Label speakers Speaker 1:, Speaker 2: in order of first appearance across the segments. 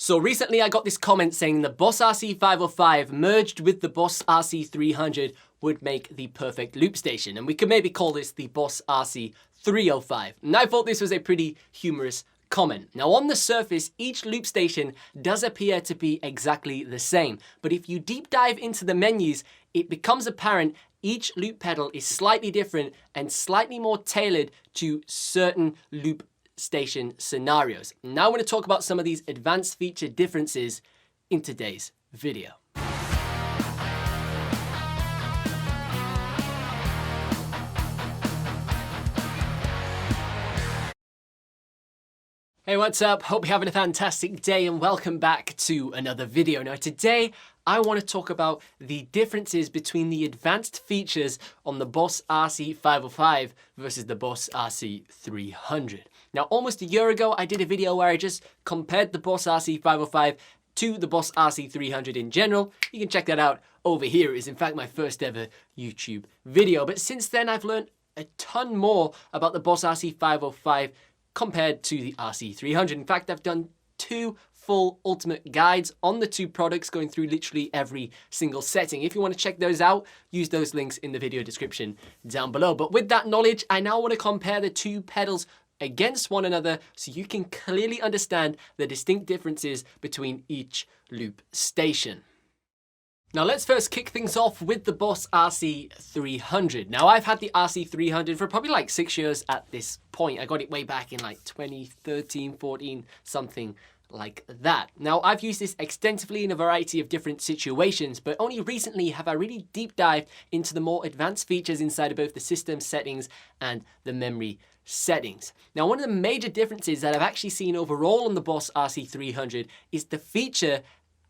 Speaker 1: So recently I got this comment saying the Boss RC-505 merged with the Boss RC-300 would make the perfect loop station, and we could maybe call this the Boss RC-305. And I thought this was a pretty humorous comment. Now on the surface, each loop station does appear to be exactly the same, but if you deep dive into the menus, it becomes apparent each loop pedal is slightly different and slightly more tailored to certain loop station scenarios. Now I'm going to talk about some of these advanced feature differences in today's video. Hey, what's up? Hope you're having a fantastic day and welcome back to another video. Now today I want to talk about the differences between the advanced features on the Boss RC-505 versus the Boss RC-300. Now almost a year ago I did a video where I just compared the Boss RC-505 to the Boss RC-300 in general. You can check that out over here. It is in fact my first ever YouTube video. But since then I've learned a ton more about the Boss RC-505 compared to the RC-300. In fact, I've done two full ultimate guides on the two products, going through literally every single setting. If you want to check those out, use those links in the video description down below. But with that knowledge, I now want to compare the two pedals against one another so you can clearly understand the distinct differences between each loop station. Now let's first kick things off with the Boss RC-300. Now I've had the RC-300 for probably like 6 years at this point. I got it way back in like 2013, 14, something like that. Now I've used this extensively in a variety of different situations, but only recently have I really deep dived into the more advanced features inside of both the system settings and the memory settings. Now one of the major differences that I've actually seen overall on the Boss RC-300 is the feature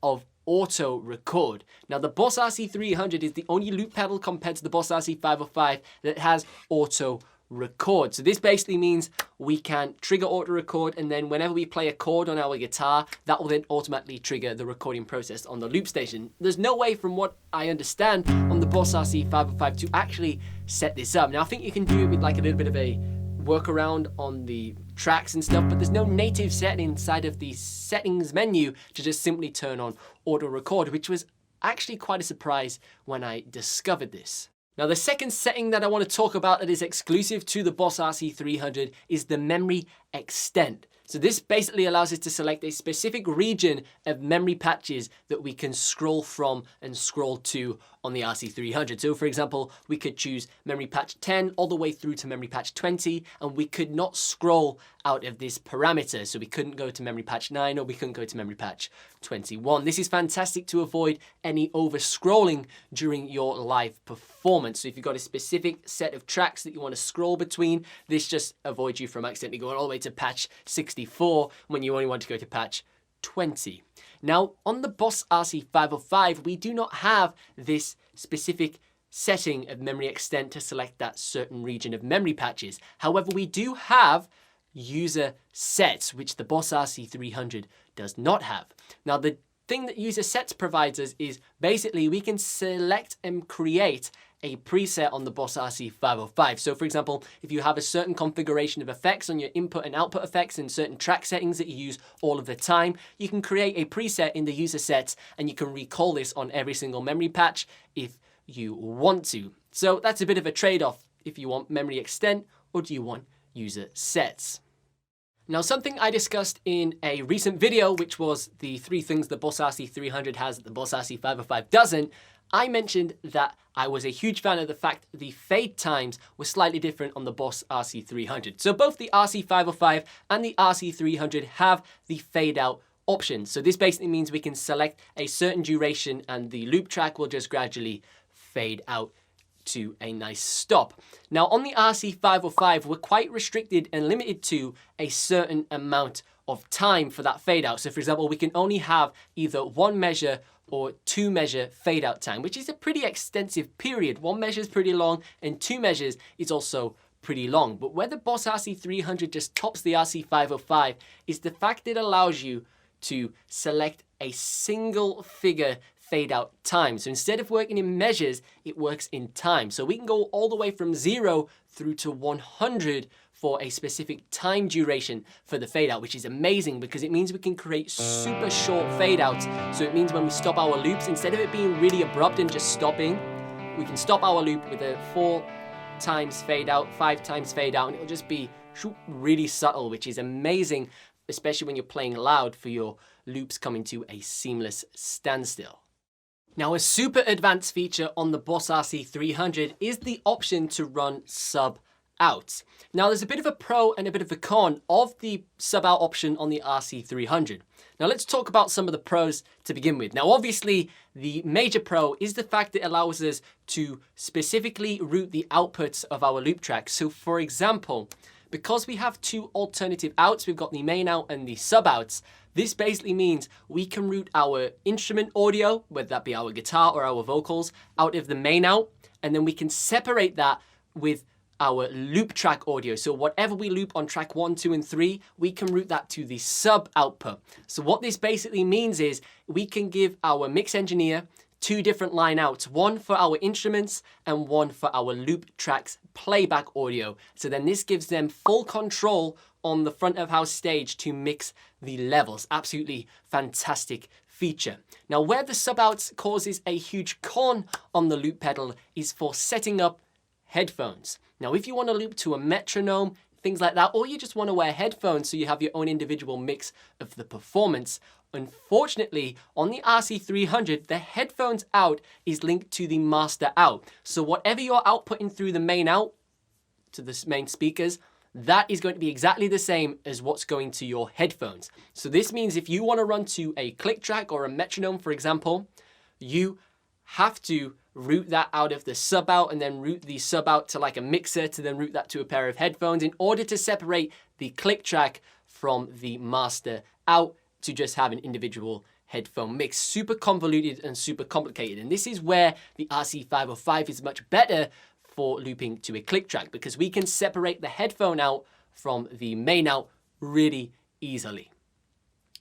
Speaker 1: of auto record. Now the Boss RC-300 is the only loop pedal compared to the Boss RC-505 that has auto record. So this basically means we can trigger auto record, and then whenever we play a chord on our guitar, that will then automatically trigger the recording process on the loop station. There's no way, from what I understand, on the Boss RC-505 to actually set this up. Now I think you can do it with like a little bit of a workaround on the tracks and stuff, but there's no native setting inside of the settings menu to just simply turn on auto record, which was actually quite a surprise when I discovered this. Now the second setting that I want to talk about that is exclusive to the Boss RC-300 is the memory extent. So this basically allows us to select a specific region of memory patches that we can scroll from and scroll to on the RC-300. So for example, we could choose memory patch 10 all the way through to memory patch 20, and we could not scroll out of this parameter. So we couldn't go to memory patch 9 or we couldn't go to memory patch 21. This is fantastic to avoid any over scrolling during your live performance. So if you've got a specific set of tracks that you want to scroll between, this just avoids you from accidentally going all the way to patch 64 when you only want to go to patch 20. Now on the Boss RC-505, we do not have this specific setting of memory extent to select that certain region of memory patches. However, we do have user sets, which the Boss RC-300 does not have. Now the thing that user sets provides us is basically we can select and create a preset on the Boss RC-505. So for example, if you have a certain configuration of effects on your input and output effects and certain track settings that you use all of the time, you can create a preset in the user sets and you can recall this on every single memory patch if you want to. So that's a bit of a trade-off if you want memory extent or do you want user sets. Now something I discussed in a recent video, which was the 3 things the Boss RC-300 has that the Boss RC-505 doesn't, I mentioned that I was a huge fan of the fact the fade times were slightly different on the Boss RC-300. So both the RC-505 and the RC-300 have the fade out option. So this basically means we can select a certain duration and the loop track will just gradually fade out to a nice stop. Now on the RC-505, we're quite restricted and limited to a certain amount of time for that fade out. So for example, we can only have either 1 measure or 2 measure fade out time, which is a pretty extensive period. 1 measure is pretty long and 2 measures is also pretty long. But where the Boss RC-300 just tops the RC-505 is the fact it allows you to select a single figure fade out time. So instead of working in measures, it works in time. So we can go all the way from 0 through to 100 for a specific time duration for the fade out, which is amazing because it means we can create super short fade outs. So it means when we stop our loops, instead of it being really abrupt and just stopping, we can stop our loop with a 4 times fade out, 5 times fade out, and it'll just be really subtle, which is amazing, especially when you're playing loud for your loops coming to a seamless standstill. Now, a super advanced feature on the Boss RC-300 is the option to run sub out. Now, there's a bit of a pro and a bit of a con of the sub out option on the RC-300. Now, let's talk about some of the pros to begin with. Now, obviously, the major pro is the fact that it allows us to specifically route the outputs of our loop track. So, for example, because we have 2 alternative outs, we've got the main out and the sub outs. This basically means we can route our instrument audio, whether that be our guitar or our vocals, out of the main out, and then we can separate that with our loop track audio. So whatever we loop on track 1, 2, and 3, we can route that to the sub output. So what this basically means is we can give our mix engineer 2 different line outs, one for our instruments and one for our loop tracks playback audio. So then this gives them full control on the front of house stage to mix the levels. Absolutely fantastic feature. Now, where the sub outs causes a huge con on the loop pedal is for setting up headphones. Now, if you want to loop to a metronome, things like that, or you just want to wear headphones so you have your own individual mix of the performance, unfortunately, on the RC-300, the headphones out is linked to the master out. So whatever you're outputting through the main out to the main speakers, that is going to be exactly the same as what's going to your headphones. So this means if you want to run to a click track or a metronome, for example, you have to route that out of the sub out and then route the sub out to like a mixer to then route that to a pair of headphones in order to separate the click track from the master out to just have an individual headphone mix. Super convoluted and super complicated. And this is where the RC-505 is much better for looping to a click track because we can separate the headphone out from the main out really easily.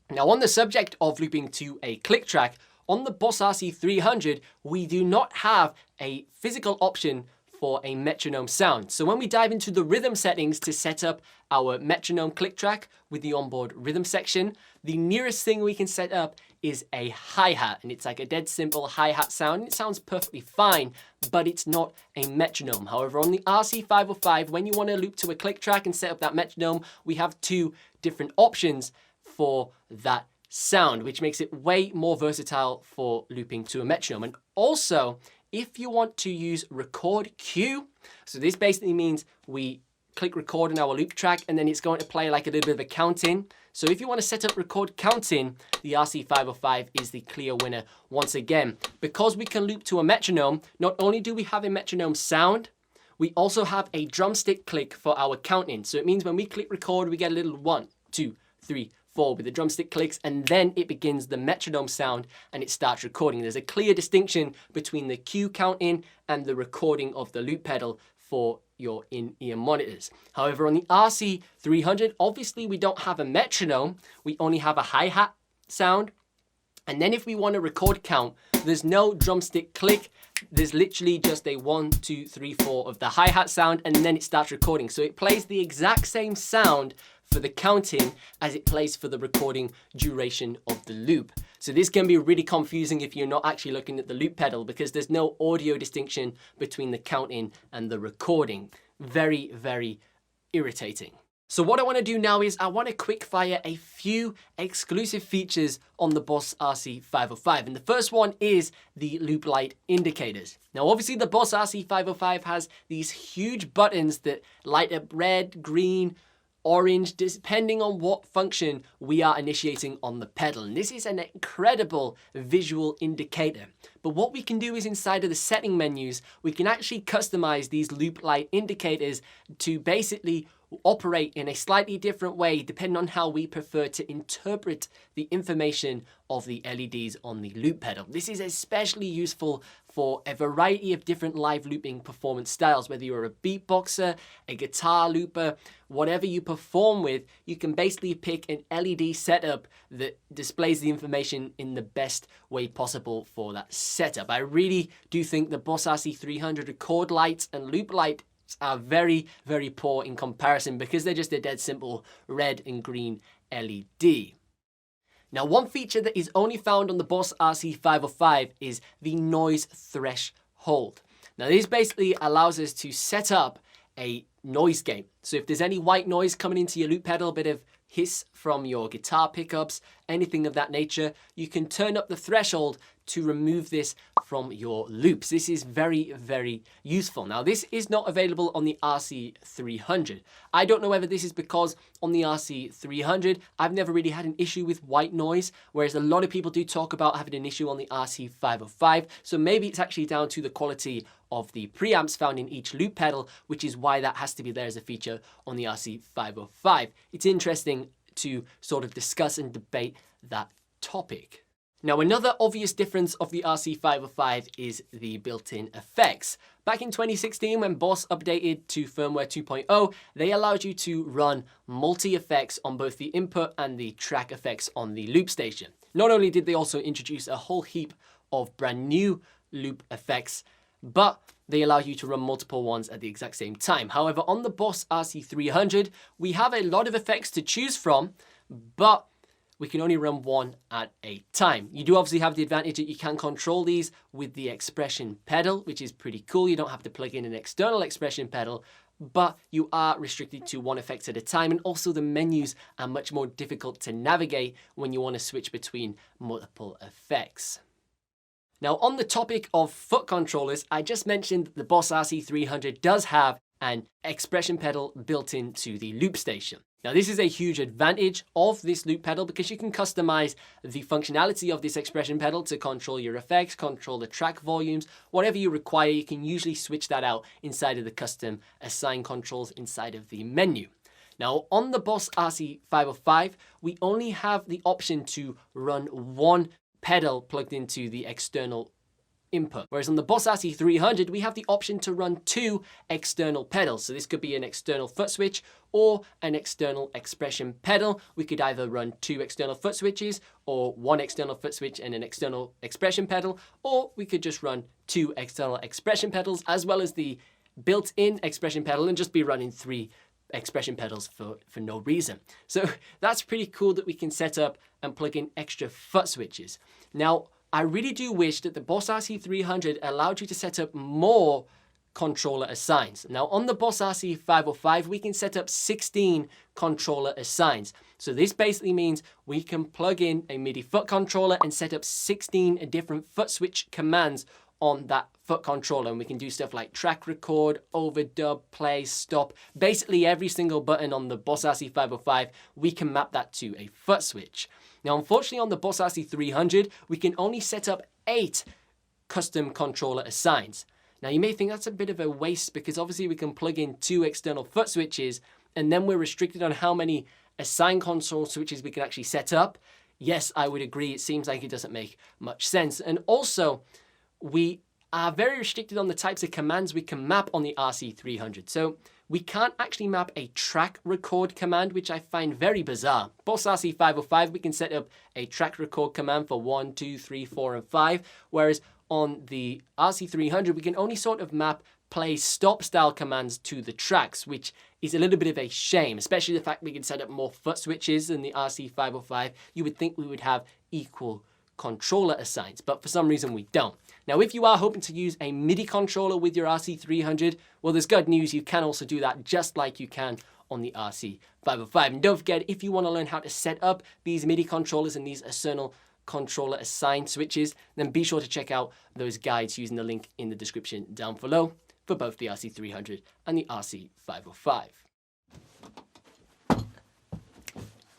Speaker 1: Now, on the subject of looping to a click track, on the Boss RC-300, we do not have a physical option for a metronome sound. So when we dive into the rhythm settings to set up our metronome click track with the onboard rhythm section, the nearest thing we can set up is a hi-hat, and it's like a dead simple hi-hat sound. It sounds perfectly fine, but it's not a metronome. However, on the RC-505, when you want to loop to a click track and set up that metronome, we have 2 different options for that sound, which makes it way more versatile for looping to a metronome. And also, if you want to use record cue, so this basically means we click record in our loop track and then it's going to play like a little bit of a count-in. So if you want to set up record count-in, the RC-505 is the clear winner once again. Because we can loop to a metronome, not only do we have a metronome sound, we also have a drumstick click for our count-in. So it means when we click record, we get a little 1, 2, 3, 4 with the drumstick clicks, and then it begins the metronome sound and it starts recording. There's a clear distinction between the cue count-in and the recording of the loop pedal for your in-ear monitors. However, on the RC-300, obviously we don't have a metronome, we only have a hi-hat sound. And then if we want to record count, there's no drumstick click. There's literally just a 1, 2, 3, 4 of the hi-hat sound, and then it starts recording. So it plays the exact same sound for the counting as it plays for the recording duration of the loop. So this can be really confusing if you're not actually looking at the loop pedal because there's no audio distinction between the counting and the recording. Very, very irritating. So what I want to do now is I want to quick fire a few exclusive features on the Boss RC-505. And the first one is the loop light indicators. Now, obviously the Boss RC-505 has these huge buttons that light up red, green, orange, depending on what function we are initiating on the pedal. And this is an incredible visual indicator. But what we can do is inside of the setting menus, we can actually customize these loop light indicators to basically operate in a slightly different way depending on how we prefer to interpret the information of the LEDs on the loop pedal. This is especially useful for a variety of different live looping performance styles, whether you're a beatboxer, a guitar looper, whatever you perform with, you can basically pick an LED setup that displays the information in the best way possible for that setup. I really do think the Boss RC-300 record lights and loop light are very, very poor in comparison because they're just a dead simple red and green LED. Now, one feature that is only found on the Boss RC-505 is the noise threshold. Now, this basically allows us to set up a noise gate. So if there's any white noise coming into your loop pedal, a bit of hiss from your guitar pickups, anything of that nature, you can turn up the threshold to remove this from your loops. This is very, very useful. Now, this is not available on the RC-300. I don't know whether this is because on the RC-300, I've never really had an issue with white noise, whereas a lot of people do talk about having an issue on the RC-505. So maybe it's actually down to the quality of the preamps found in each loop pedal, which is why that has to be there as a feature on the RC-505. It's interesting to sort of discuss and debate that topic. Now, another obvious difference of the RC-505 is the built-in effects. Back in 2016, when Boss updated to firmware 2.0, they allowed you to run multi-effects on both the input and the track effects on the loop station. Not only did they also introduce a whole heap of brand new loop effects, but they allow you to run multiple ones at the exact same time. However, on the Boss RC-300, we have a lot of effects to choose from, but we can only run one at a time. You do obviously have the advantage that you can control these with the expression pedal, which is pretty cool. You don't have to plug in an external expression pedal, but you are restricted to one effect at a time. And also the menus are much more difficult to navigate when you want to switch between multiple effects. Now, on the topic of foot controllers, I just mentioned that the Boss RC-300 does have an expression pedal built into the loop station. Now, this is a huge advantage of this loop pedal because you can customize the functionality of this expression pedal to control your effects, control the track volumes, whatever you require. You can usually switch that out inside of the custom assign controls inside of the menu. Now, on the Boss RC-505, we only have the option to run one pedal plugged into the external input. Whereas on the Boss RC-300, we have the option to run two external pedals. So this could be an external foot switch or an external expression pedal. We could either run two external foot switches or one external foot switch and an external expression pedal, or we could just run two external expression pedals as well as the built-in expression pedal and just be running three expression pedals for no reason. So that's pretty cool that we can set up and plug in extra foot switches. Now, I really do wish that the Boss RC-300 allowed you to set up more controller assigns. Now, on the Boss RC-505, we can set up 16 controller assigns. So this basically means we can plug in a MIDI foot controller and set up 16 different foot switch commands on that foot controller. And we can do stuff like track record, overdub, play, stop. Basically, every single button on the Boss RC-505, we can map that to a foot switch. Now, unfortunately, on the Boss RC-300, we can only set up 8 custom controller assigns. Now, you may think that's a bit of a waste because obviously we can plug in 2 external foot switches and then we're restricted on how many assign console switches we can actually set up. Yes, I would agree. It seems like it doesn't make much sense. And also, we are very restricted on the types of commands we can map on the RC-300. So we can't actually map a track record command, which I find very bizarre. Boss RC-505, we can set up a track record command for 1, 2, 3, 4, and 5, whereas on the RC-300, we can only sort of map play stop style commands to the tracks, which is a little bit of a shame, especially the fact we can set up more foot switches than the RC-505. You would think we would have equal controller assigns, but for some reason we don't. Now, if you are hoping to use a MIDI controller with your RC-300, well, there's good news. You can also do that just like you can on the RC-505. And don't forget, if you want to learn how to set up these MIDI controllers and these external controller assigned switches, then be sure to check out those guides using the link in the description down below for both the RC-300 and the RC-505.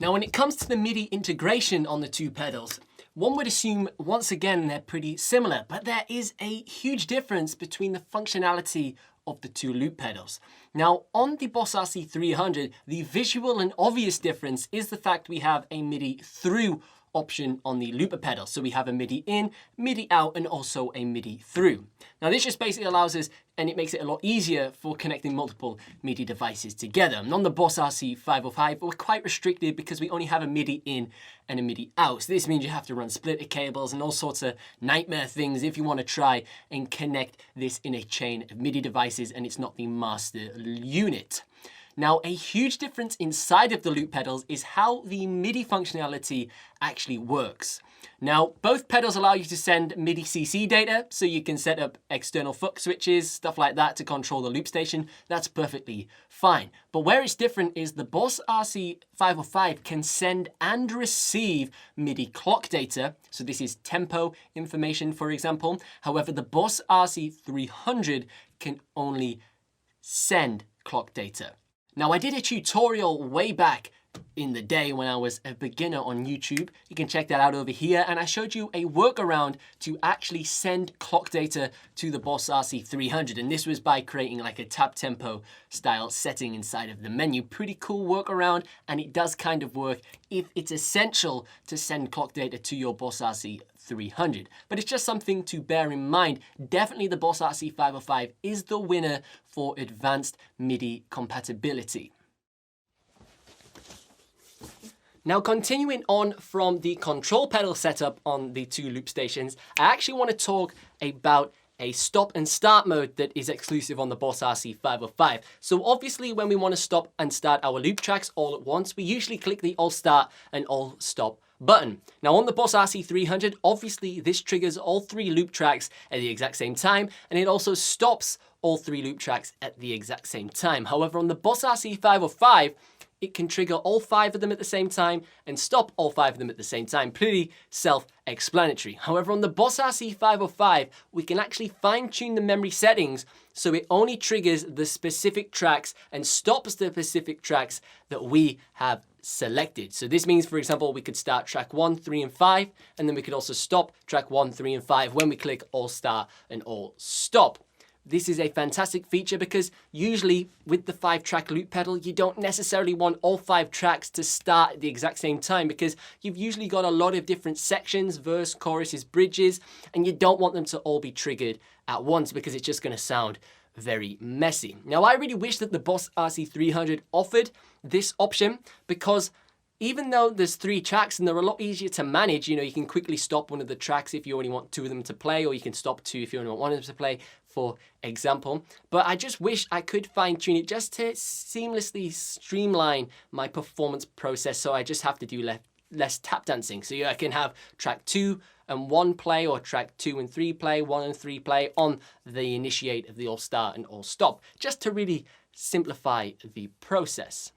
Speaker 1: Now, when it comes to the MIDI integration on the two pedals, one would assume, once again, they're pretty similar, but there is a huge difference between the functionality of the two loop pedals. Now, on the Boss RC-300, the visual and obvious difference is the fact we have a MIDI through option on the looper pedal. So we have a MIDI in, MIDI out, and also a MIDI through. Now this just basically allows us, and it makes it a lot easier for connecting multiple MIDI devices together. And on the Boss RC-505, we're quite restricted because we only have a MIDI in and a MIDI out. So this means you have to run splitter cables and all sorts of nightmare things if you want to try and connect this in a chain of MIDI devices and it's not the master unit. Now, a huge difference inside of the loop pedals is how the MIDI functionality actually works. Now, both pedals allow you to send MIDI CC data, so you can set up external FUC switches, stuff like that to control the loop station. That's perfectly fine. But where it's different is the Boss RC-505 can send and receive MIDI clock data. So this is tempo information, for example. However, the Boss RC-300 can only send clock data. Now, I did a tutorial way back in the day when I was a beginner on YouTube. You can check that out over here. And I showed you a workaround to actually send clock data to the Boss RC-300. And this was by creating like a tap tempo style setting inside of the menu. Pretty cool workaround. And it does kind of work if it's essential to send clock data to your Boss RC-300. But it's just something to bear in mind. Definitely the Boss RC-505 is the winner for advanced MIDI compatibility. Now, continuing on from the control pedal setup on the two loop stations, I actually want to talk about a stop and start mode that is exclusive on the Boss RC-505. So obviously when we want to stop and start our loop tracks all at once, we usually click the all start and all stop button. Now on the Boss RC-300, obviously this triggers all three loop tracks at the exact same time, and it also stops all three loop tracks at the exact same time. However, on the Boss RC-505, it can trigger all five of them at the same time and stop all five of them at the same time. Pretty self-explanatory. However, on the Boss RC-505, we can actually fine-tune the memory settings so it only triggers the specific tracks and stops the specific tracks that we have selected. So this means, for example, we could start track 1, 3, and 5, and then we could also stop track 1, 3, and 5 when we click all start and all stop. This is a fantastic feature because usually with the 5-track loop pedal, you don't necessarily want all 5 tracks to start at the exact same time because you've usually got a lot of different sections, verse, choruses, bridges, and you don't want them to all be triggered at once because it's just going to sound very messy. Now, I really wish that the Boss RC-300 offered this option because even though there's 3 tracks and they're a lot easier to manage, you know, you can quickly stop one of the tracks if you only want 2 of them to play, or you can stop 2 if you only want 1 of them to play, for example. But I just wish I could fine tune it just to seamlessly streamline my performance process so I just have to do less tap dancing. So I can have track 2 and 1 play, or track 2 and 3 play, 1 and 3 play on the initiate of the all start and all stop, just to really simplify the process.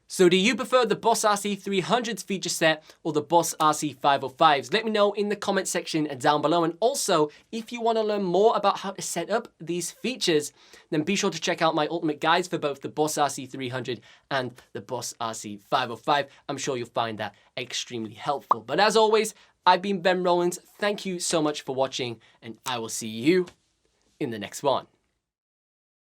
Speaker 1: So do you prefer the Boss RC-300's feature set or the Boss RC-505's? Let me know in the comment section down below. And also, if you want to learn more about how to set up these features, then be sure to check out my ultimate guides for both the Boss RC-300 and the Boss RC-505. I'm sure you'll find that extremely helpful. But as always, I've been Ben Rowlands. Thank you so much for watching, and I will see you in the next one.